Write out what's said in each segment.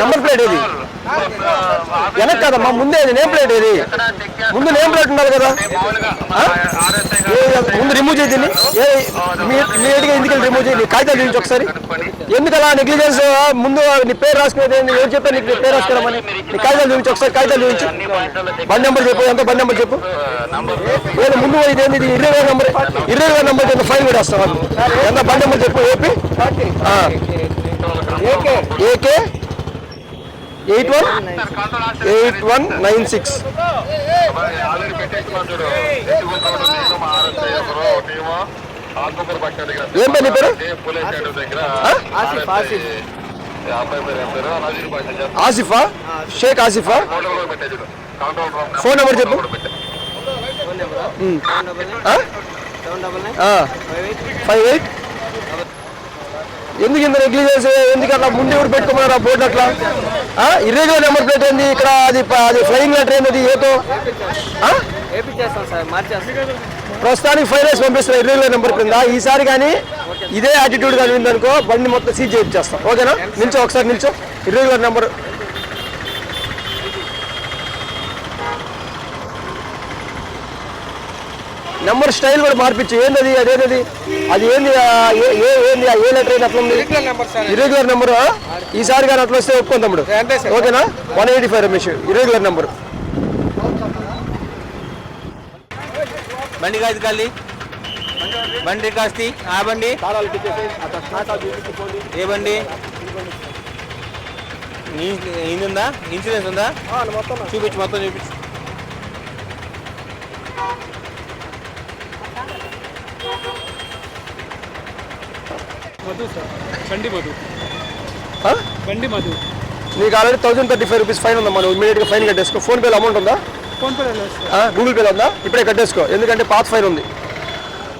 Number plate ఏది? వెనక్కి కదమ్మా, ముందే నేమ్ ప్లేట్ ఏది? ముందు నేమ్ ప్లేట్ ఉండాలి కదా. ముందు రిమూవ్ చేయి దీన్ని. ఇమీడియట్గా ఎందుకు రిమూవ్ చేయి? కాగితాలు చూపించి ఒకసారి. ఎందుకు అలా నెగ్లిజెన్స్? ముందు నీ పేరు రాసుకునేది ఏం చెప్పాను నీకు? పేరు రాసుకురామని. నీ కాగితాలు చూపించి ఒకసారి. కాగితాలు చూపించు. బండి నెంబర్ చెప్పు. ఎంత బండి నెంబర్ చెప్పు. ఏదో ముందు ఇదేంది? ఇది 20 నెంబర్. 20 నెంబర్ కింద ఫైన్ కూడా వస్తాం. ఎంత బండి నెంబర్ చెప్పు. AP AK 8196. ఏం పేరు నీ పేరు? ఆసిఫా? షేక్ ఆసిఫా? ఫోన్ నెంబర్ చెప్పు. 58. ఎందుకు ఇంత నెగ్లిజెన్స్? ఎందుకు అట్లా ముందు ఎవరు పెట్టుకున్నారు ఆ బోర్డు? అట్లా ఇర్రెగ్యులర్ నెంబర్ ప్లేట్ ఏంది ఇక్కడ? అది ఫ్లయింగ్ లెటర్ ఏంది? ఏతో ప్రస్తుతానికి ఫైన్ వేసి పంపిస్తారు ఇర్రెగ్యులర్ నెంబర్ కింద. ఈసారి కానీ ఇదే యాటిట్యూడ్ కానీ ఉందనుకో బండి మొత్తం సీజ్ చేయించేస్తాం. ఓకేనా? నిల్చో ఒకసారి, నిల్చో. ఇర్రెగ్యులర్ నెంబర్ నెంబర్ స్టైల్ కూడా మార్పించు. ఏంది అదేది? అది ఏంది? ఏంది ఏ లెటర్ అయినా అట్లా ఉంది? Irregular number. ఈసారి కానీ అట్లా వస్తే ఒప్పుకోం తమ్ముడు. ఓకేనా? 185 రమేష్ ఇర్రెగ్యులర్ నెంబర్. బండి కాదు ఖాళీ. బండి కాస్తి. ఆ బండి ఏ బండి? ఇది ఉందా? ఇన్సూరెన్స్ ఉందా? చూపించు, మొత్తం చూపించు. మధు సార్, బండి మధు. బండి మధు. నీకు ఆల్రెడీ 1035 రూపీస్ ఫైన్ ఉందమ్మా. నువ్వు ఇమీడియట్గా ఫైన్ కట్టేసుకో. ఫోన్పేలో అమౌంట్ ఉందా? ఫోన్పే, గూగుల్ పేలో ఉందా? ఇప్పుడే కట్టేసుకో. ఎందుకంటే పాత ఫైన్ ఉంది.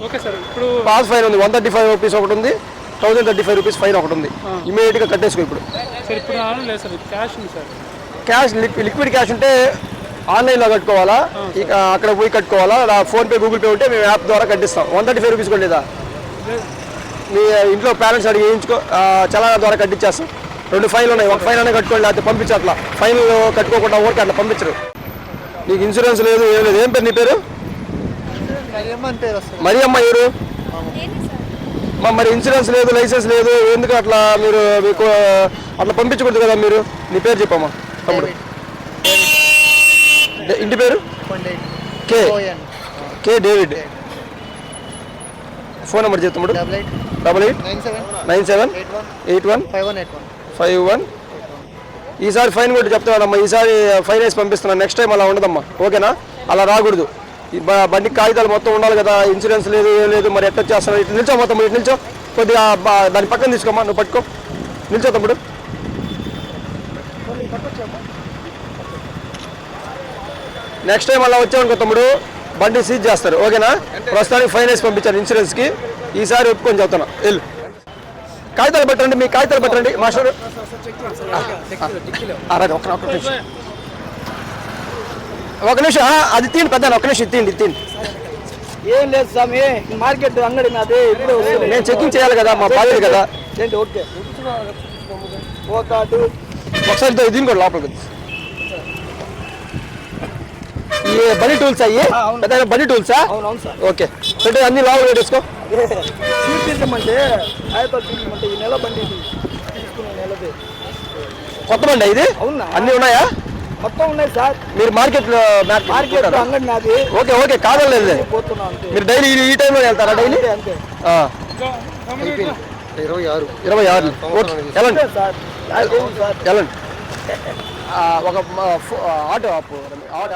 Okay sir. ఇప్పుడు పాత ఫైన్ ఉంది. 135 రూపీస్ ఒకటి ఉంది, 1035 రూపీస్ ఫైన్ ఒకటి ఉంది. ఇమీడియట్గా కట్టేసుకో ఇప్పుడు. సార్ ఇప్పుడు లేదు సార్, క్యాష్ ఉంది సార్. క్యాష్ లిక్విడ్ క్యాష్ ఉంటే ఆన్లైన్లో కట్టుకోవాలా? ఇక అక్కడ పోయి కట్టుకోవాలా? ఫోన్పే గూగుల్ పే ఉంటే మేము యాప్ ద్వారా కట్టిస్తాం. 135 రూపీస్ కూడా లేదా? మీ ఇంట్లో పేరెంట్స్ అడిగి వేయించుకో, చలానా ద్వారా కట్టించేస్తాం. 2 ఫైన్లు ఉన్నాయి. ఒక ఫైన్ అనే కట్టుకోండి, లేకపోతే పంపించట్లా. ఫైన్లు కట్టుకోకుండా ఊరికి అట్లా పంపించరు. నీకు ఇన్సూరెన్స్ లేదు, ఏం లేదు. ఏం పేరు నీ పేరు? మరి అమ్మ ఎవరు? మరి ఇన్సూరెన్స్ లేదు, లైసెన్స్ లేదు, ఎందుకు అట్లా? మీకు అట్లా పంపించకూడదు కదా మీరు. నీ పేరు చెప్పమ్మా తమ్ముడు. ఇంటి పేరు? కే డేవిడ్. ఫోన్ నెంబర్ చెప్తాడు. 8897815151. ఈసారి ఫైన్ కూడా చెప్తాడమ్మా. ఈసారి ఫైన్ వేసి పంపిస్తున్నాను. నెక్స్ట్ టైం అలా ఉండదమ్మా. ఓకేనా? అలా రాకూడదు. బండికి కాగితాలు మొత్తం ఉండాలి కదా. ఇన్సూరెన్స్ లేదు, ఏం లేదు. మరి ఎట్లా చేస్తాను? ఇటు నిల్చో మొత్తం. ఇటు నిల్చో. కొద్దిగా దాని పక్కన తీసుకోమ్మా. నువ్వు పట్టుకో. నిల్చో తమ్ముడు. నెక్స్ట్ టైం అలా వచ్చామనుకో తమ్ముడు, బండి సీజ్ చేస్తారు. ఓకేనా? ప్రస్తుతానికి ఫైన్ వేసి పంపించారు ఇన్సూరెన్స్కి. ఈసారి ఒప్పుకొని చెప్తున్నా. వెళ్ళు. కాగితాలు పెట్టండి. మీ కాగితాలు పెట్టండి మాస్టర్. ఒక నిమిషం. అది తీయండి పెద్ద. ఒక నిమిషం తీయండి. ఏం లేదు స్వామి, మార్కెట్ అంగడి నాది. ఇప్పుడు నేను చెకింగ్ చేయాలి కదా, మా బాధ్యత కదా. ఏంటి? ఓకే. ఒకసారి దీని కూడా లోపలికి. ఈ బండి టూల్స్ అయ్యి పెద్ద బండి టూల్సా? అవునవును సార్. ఓకే. అంటే అన్ని లోపల పెట్టేసుకో. తీసుకోమంటే ఈ నెల బండి తీసుకునే నెలది కొత్త బండి ఇది? అవునా? అన్నీ ఉన్నాయా? మొత్తం ఉన్నాయి సార్. మీరు మార్కెట్ అంగడి నాది. Okay okay. కాదలేదు. మీరు డైలీ ఈ టైంలో వెళ్తారా? డైలీ అంతే. 26. ఓకే వెళ్ళండి. వెళ్ళండి. ఒక ఆటో ఆపు. ఆటో